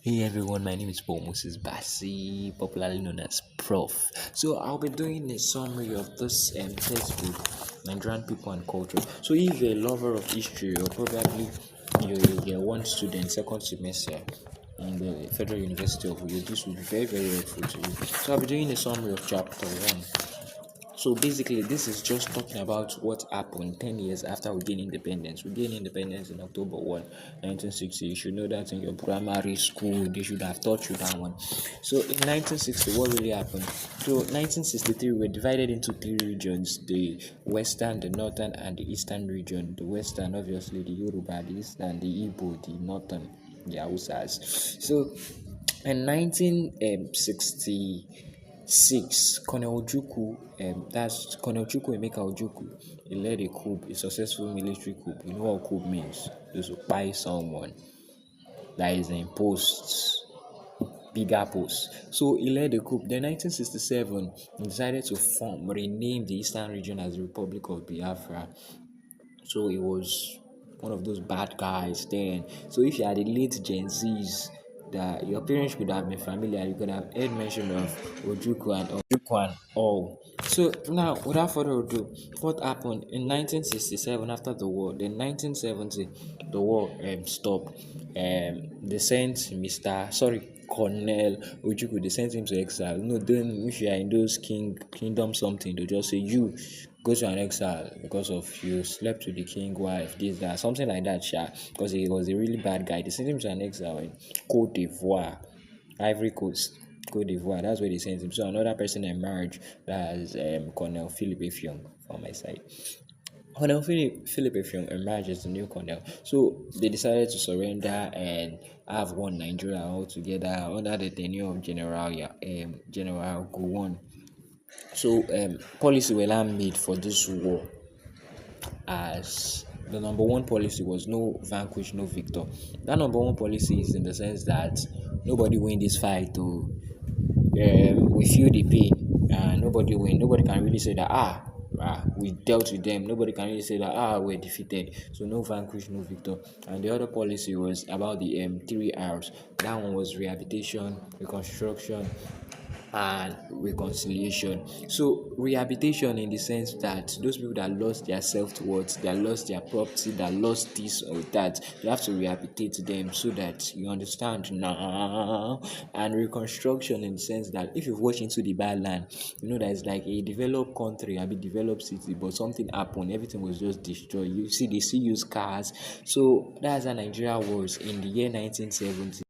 Hey everyone, my name is Paul Moses Bassi, popularly known as Prof. So I'll be doing a summary of this textbook, Nigerian People and Culture. So if you're a lover of history or probably you're one student, second semester in the Federal University of Uyo, this will be very, very helpful to you. So I'll be doing a summary of chapter 1. So basically, this is just talking about what happened 10 years after we gained independence. We gained independence in October 1, 1960. You should know that in your primary school, they should have taught you that one. So in 1960, what really happened? So 1963, we were divided into three regions: the western, the northern, and the eastern region. The western, obviously, the Yoruba; the eastern, the Igbo; the northern, the Hausas. So in 1966, Colonel Ojukwu, that's Colonel Chukwu Emeka Ojukwu, he led a coup, a successful military coup. You know what coup means? Just to buy someone that is in posts, bigger posts. So he led the coup. Then 1967, he decided to rename the Eastern region as the Republic of Biafra. So he was one of those bad guys then. So if you are the late Gen Zs, that your parents could have been familiar, you could have heard mention of Ojukwu and all. So now, without further ado, what happened in 1967 after the war? Then 1970, the war stopped. They sent Colonel Ojukwu. They sent him to exile. No, then if you are in those kingdom something, they just say you go to an exile because of you slept with the king wife, this, that, something like that, because he was a really bad guy. They sent him to an exile in Cote d'Ivoire, Ivory Coast, Cote d'Ivoire. That's where they sent him. So another person emerged, that's Colonel Philip Effiong from my side. Colonel Philip Effiong emerged as the new colonel. So they decided to surrender and have one Nigeria altogether under the tenure of General Gowon. So policy were now made for this war, as the number one policy was no vanquish, no victor. That number one policy is in the sense that nobody win this fight. We feel the pain. Nobody win. Nobody can really say that we dealt with them. Nobody can really say that we're defeated. So no vanquish, no victor. And the other policy was about the 3 R's. That one was rehabilitation, reconstruction, and reconciliation. So rehabilitation in the sense that those people that lost their self-worth, that lost their property, that lost this or that, you have to rehabilitate them so that you understand now. And reconstruction in the sense that if you've watched Into the Badland, you know that it's like a developed country, a bit developed city, but something happened, everything was just destroyed. You see, they still use cars. So that's how Nigeria was in the year 1970.